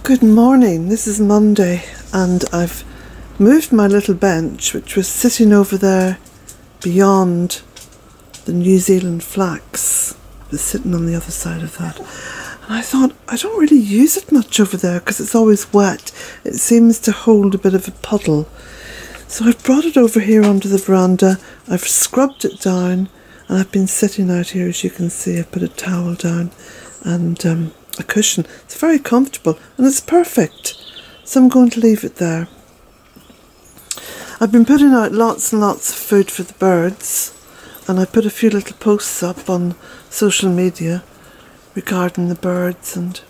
Good morning, this is Monday and I've moved my little bench which was sitting over there beyond the New Zealand flax. It was sitting on the other side of that, and I thought I don't really use it much over there because it's always wet. It seems to hold a bit of a puddle, so I've brought it over here onto the veranda. I've scrubbed it down and I've been sitting out here, as you can see. I've put a towel down and a cushion. It's very comfortable and it's perfect, so I'm going to leave it there. I've been putting out lots and lots of food for the birds, and I put a few little posts up on social media regarding the birds and,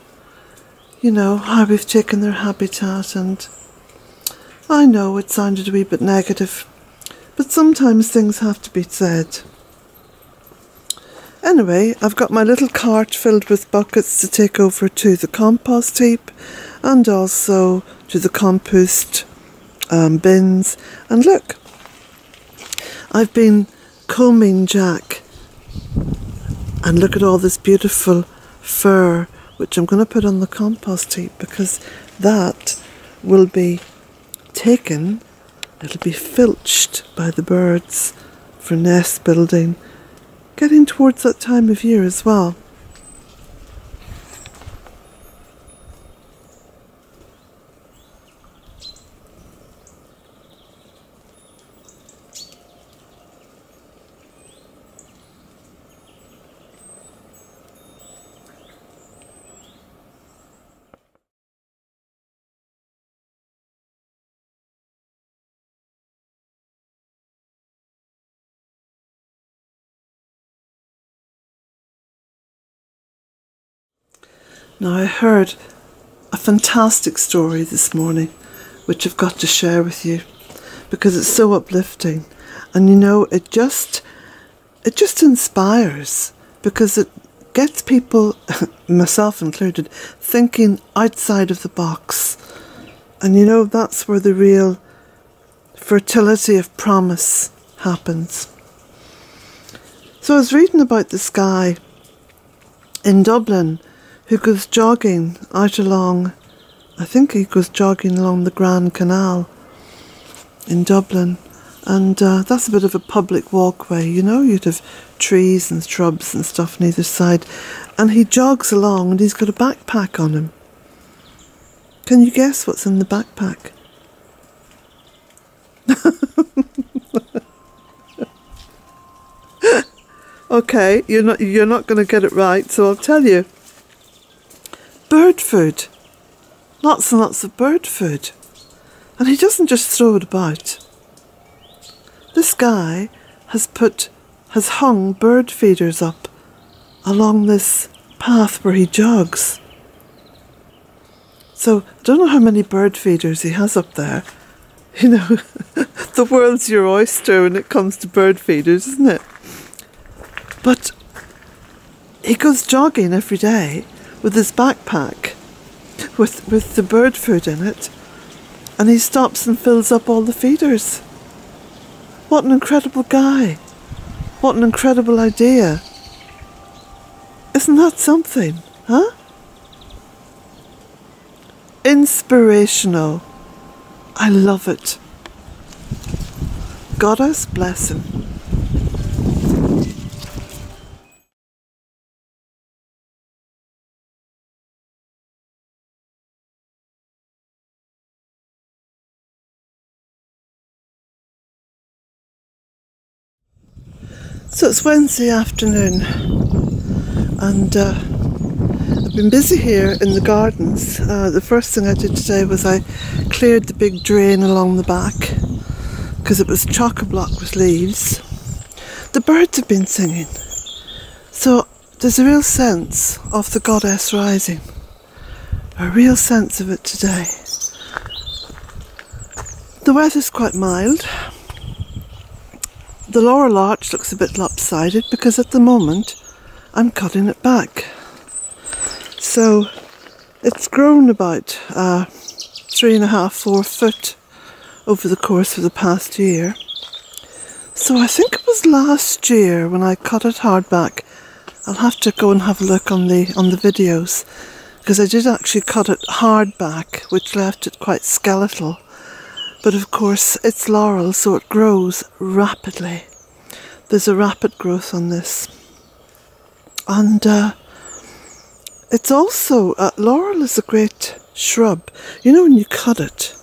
you know, how we've taken their habitat. And I know it sounded a wee bit negative, but sometimes things have to be said. Anyway, I've got my little cart filled with buckets to take over to the compost heap and also to the compost bins. And look, I've been combing Jack, and look at all this beautiful fur which I'm going to put on the compost heap, because that will be taken, it'll be filched by the birds for nest building, getting towards that time of year as well. Now, I heard a fantastic story this morning which I've got to share with you because it's so uplifting, and you know, it just inspires, because it gets people, myself included, thinking outside of the box. And you know, that's where the real fertility of promise happens. So I was reading about this guy in Dublin who goes jogging out along, I think he goes jogging along the Grand Canal in Dublin, and that's a bit of a public walkway, you know, you'd have trees and shrubs and stuff on either side, and he jogs along and he's got a backpack on him. Can you guess what's in the backpack? Okay, you're not going to get it right, so I'll tell you. Bird food. Lots and lots of bird food. And he doesn't just throw it about. This guy has hung bird feeders up along this path where he jogs. So I don't know how many bird feeders he has up there. You know, the world's your oyster when it comes to bird feeders, isn't it? But he goes jogging every day with his backpack with the bird food in it, and he stops and fills up all the feeders. What an incredible guy. What an incredible idea. Isn't that something, huh? Inspirational. I love it. Goddess bless him. So it's Wednesday afternoon, and I've been busy here in the gardens. The first thing I did today was I cleared the big drain along the back because it was chock-a-block with leaves. The birds have been singing, so there's a real sense of the goddess rising, a real sense of it today. The weather's quite mild. The laurel arch looks a bit lopsided because at the moment I'm cutting it back. So it's grown about 3.5, 4 foot over the course of the past year. So I think it was last year when I cut it hard back. I'll have to go and have a look on the videos because I did actually cut it hard back, which left it quite skeletal. But of course it's laurel, so it grows rapidly. There's a rapid growth on this. And it's also, laurel is a great shrub. You know, when you cut it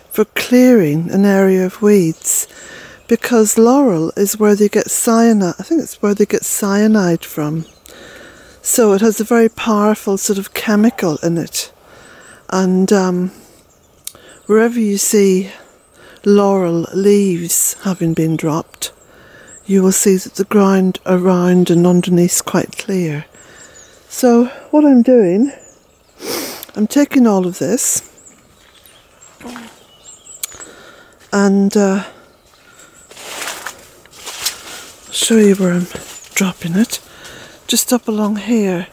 for clearing an area of weeds, because laurel is where they get cyanide, I think it's where they get cyanide from. So it has a very powerful sort of chemical in it. And wherever you see laurel leaves having been dropped, you will see that the ground around and underneath is quite clear. So what I'm doing, I'm taking all of this and I'll show you where I'm dropping it. Just up along here.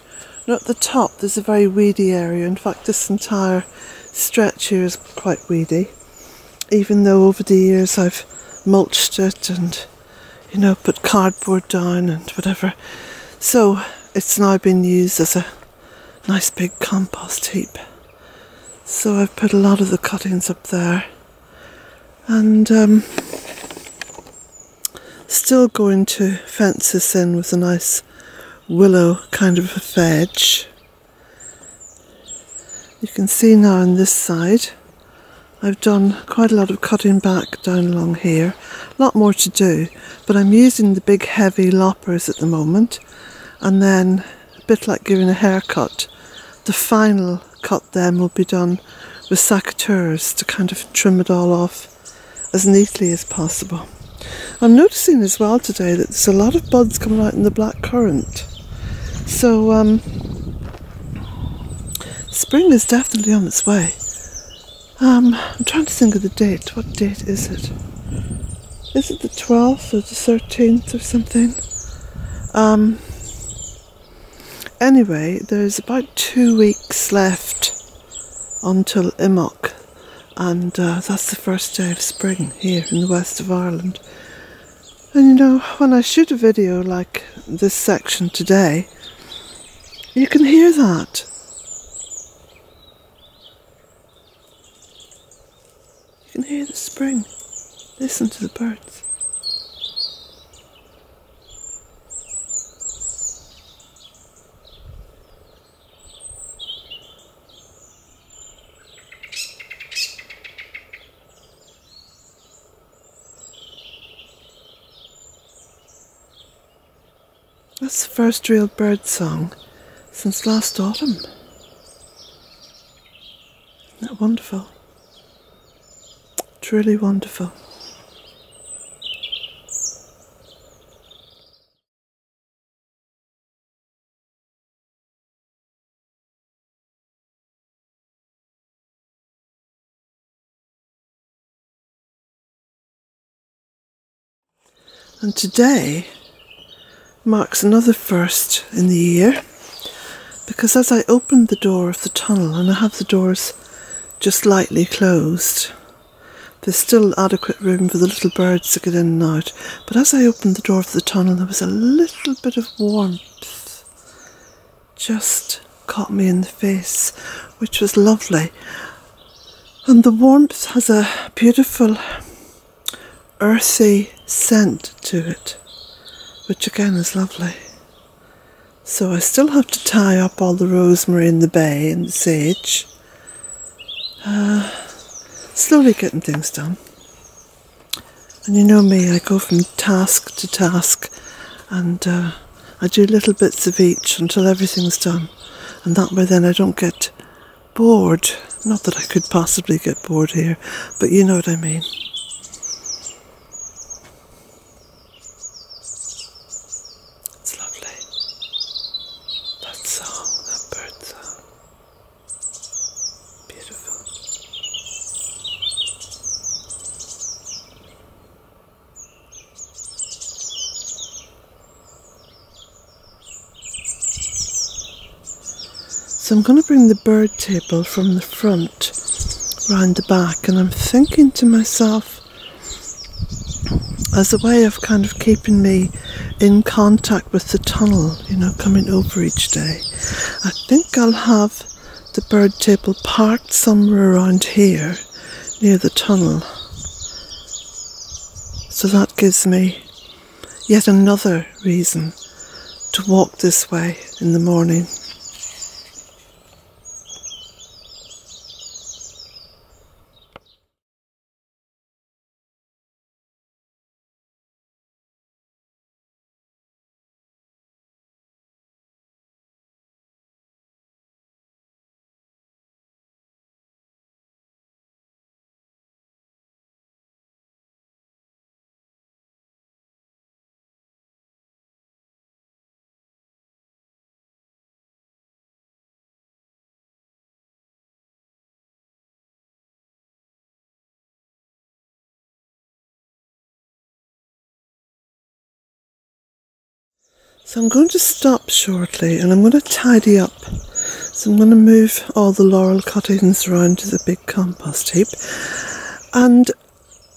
And at the top there's a very weedy area. In fact, this entire stretch here is quite weedy, even though over the years I've mulched it and, you know, put cardboard down and whatever. So it's now been used as a nice big compost heap. So I've put a lot of the cuttings up there, and still going to fence this in with a nice willow kind of a hedge. You can see now on this side I've done quite a lot of cutting back down along here. A lot more to do, but I'm using the big heavy loppers at the moment, and then a bit like giving a haircut, the final cut then will be done with secateurs to kind of trim it all off as neatly as possible. I'm noticing as well today that there's a lot of buds coming out in the blackcurrant. So spring is definitely on its way. I'm trying to think of the date. What date is it? Is it the 12th or the 13th or something? Anyway, there's about 2 weeks left until Imbolc, and that's the first day of spring here in the west of Ireland. And you know, when I shoot a video like this section today, you can hear that. You can hear the spring. Listen to the birds. That's the first real bird song since last autumn. Isn't that wonderful? Truly wonderful. And today marks another first in the year, because as I opened the door of the tunnel, and I have the doors just lightly closed, there's still adequate room for the little birds to get in and out, but as I opened the door of the tunnel there was a little bit of warmth just caught me in the face, which was lovely. And the warmth has a beautiful earthy scent to it, which again is lovely. So I still have to tie up all the rosemary and the bay and the sage. Slowly getting things done. And you know me, I go from task to task, and I do little bits of each until everything's done. And that way then I don't get bored. Not that I could possibly get bored here, but you know what I mean. So I'm going to bring the bird table from the front round the back, and I'm thinking to myself, as a way of kind of keeping me in contact with the tunnel, you know, coming over each day, I think I'll have the bird table parked somewhere around here near the tunnel. So that gives me yet another reason to walk this way in the morning. So I'm going to stop shortly and I'm going to tidy up. So I'm going to move all the laurel cuttings around to the big compost heap. And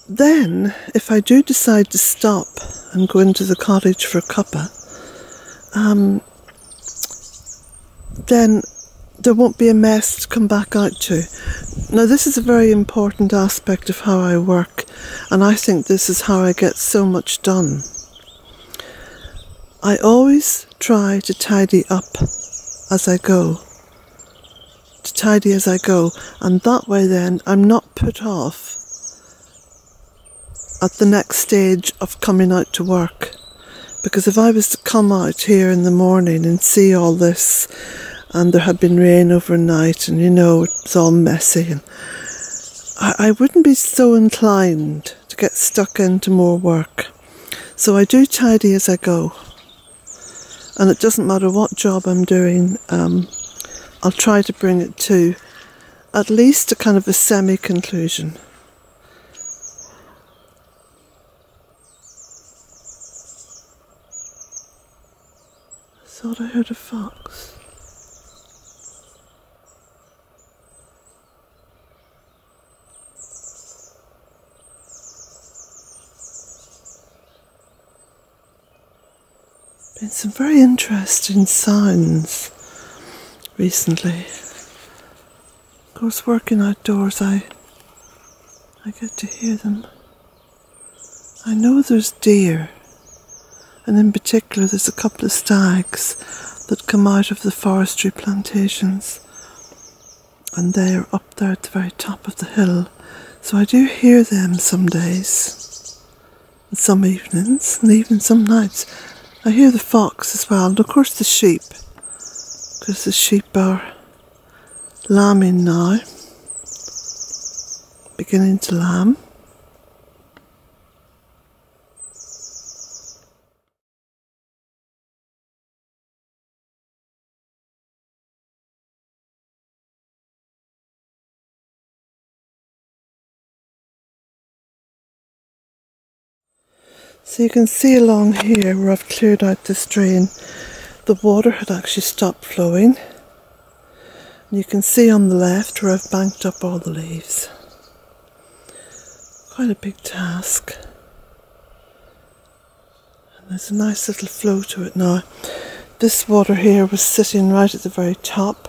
then, if I do decide to stop and go into the cottage for a cuppa, then there won't be a mess to come back out to. Now this is a very important aspect of how I work, and I think this is how I get so much done. I always try to tidy up as I go. And that way then I'm not put off at the next stage of coming out to work. Because if I was to come out here in the morning and see all this, and there had been rain overnight, and it's all messy, and I wouldn't be so inclined to get stuck into more work. So I do tidy as I go. And it doesn't matter what job I'm doing, I'll try to bring it to at least a kind of a semi-conclusion. I thought I heard a fox. Been some very interesting sounds recently. Of course, working outdoors, I get to hear them. I know there's deer, and in particular there's a couple of stags that come out of the forestry plantations, and they're up there at the very top of the hill. So I do hear them some days, and some evenings, and even some nights. I hear the fox as well, and of course the sheep, because the sheep are lambing now, beginning to lamb. So you can see along here where I've cleared out this drain, the water had actually stopped flowing. And you can see on the left where I've banked up all the leaves. Quite a big task. And there's a nice little flow to it now. This water here was sitting right at the very top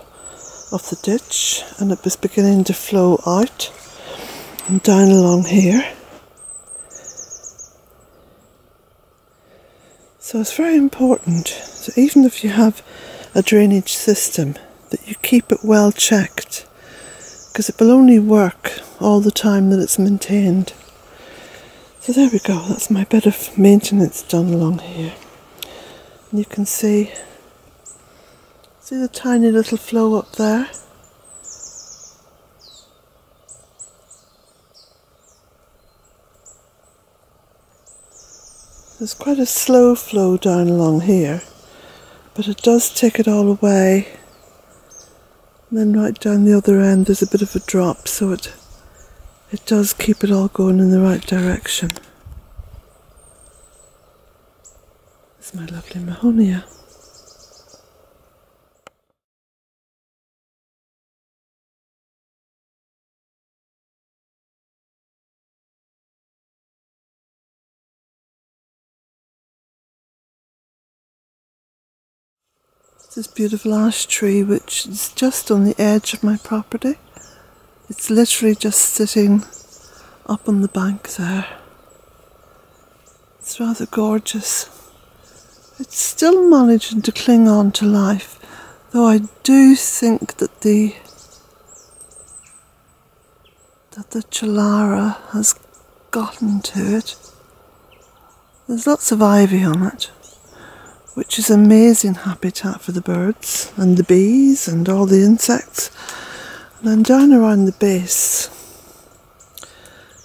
of the ditch, and it was beginning to flow out and down along here. So it's very important that even if you have a drainage system, that you keep it well checked, because it will only work all the time that it's maintained. So there we go, that's my bit of maintenance done along here. And you can see the tiny little flow up there. There's quite a slow flow down along here, but it does take it all away. And then right down the other end there's a bit of a drop, so it does keep it all going in the right direction. It's my lovely Mahonia. this beautiful ash tree which is just on the edge of my property. It's literally just sitting up on the bank there. It's rather gorgeous. It's still managing to cling on to life, though I do think that the Chalara has gotten to it. There's lots of ivy on it, which is amazing habitat for the birds and the bees and all the insects. And then down around the base,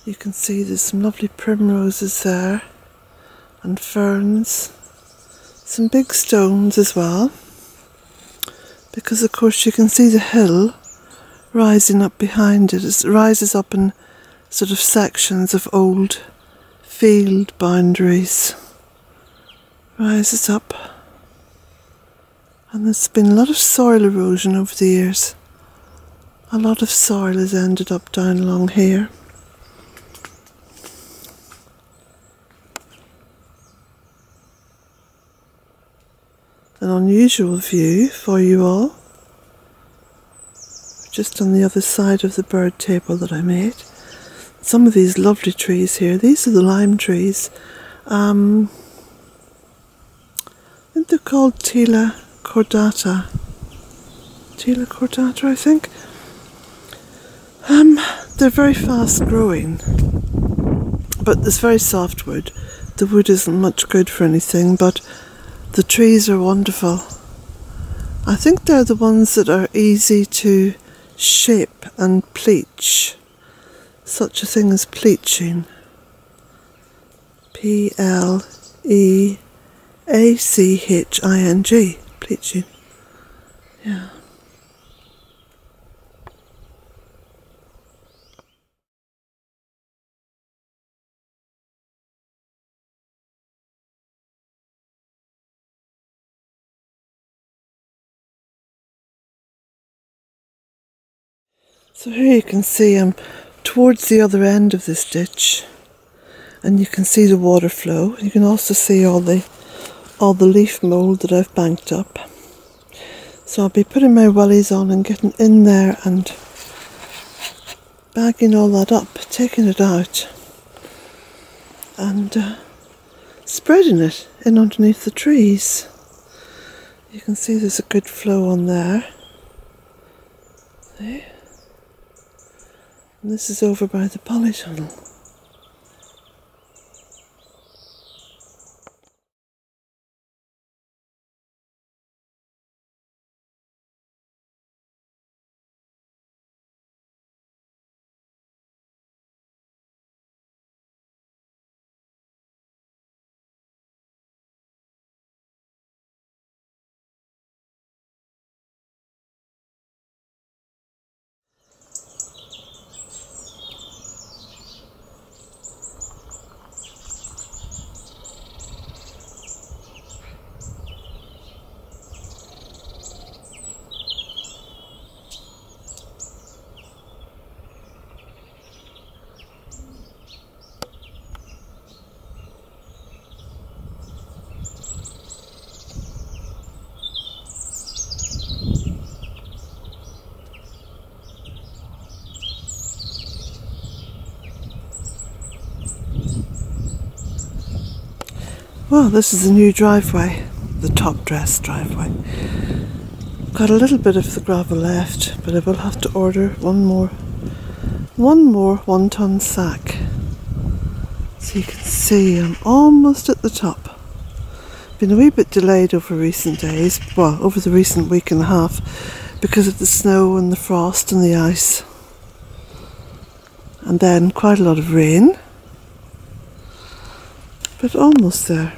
you can see there's some lovely primroses there and ferns, some big stones as well, because of course you can see the hill rising up behind it. It rises up in sort of sections of old field boundaries, rises up, and there's been a lot of soil erosion over the years. A lot of soil has ended up down along here. An unusual view for you all, just on the other side of the bird table that I made. Some of these lovely trees here, these are the lime trees. I think they're called Tila cordata. Tila cordata, I think. They're very fast growing, but there's very soft wood. The wood isn't much good for anything, but the trees are wonderful. I think they're the ones that are easy to shape and pleach. Such a thing as pleaching. P-L-E-A-C-H-I-N-G. Pleaching. Yeah. So here you can see I'm towards the other end of this ditch, and you can see the water flow. You can also see all the leaf mould that I've banked up. So I'll be putting my wellies on and getting in there and bagging all that up, taking it out and spreading it in underneath the trees. You can see there's a good flow on there. See? And this is over by the polytunnel. Well, this is the new driveway, the top dress driveway. Got a little bit of the gravel left, but I will have to order one more 1-ton sack. So you can see I'm almost at the top. Been a wee bit delayed over recent days, well, over the recent week and a half, because of the snow and the frost and the ice. And then quite a lot of rain, but almost there.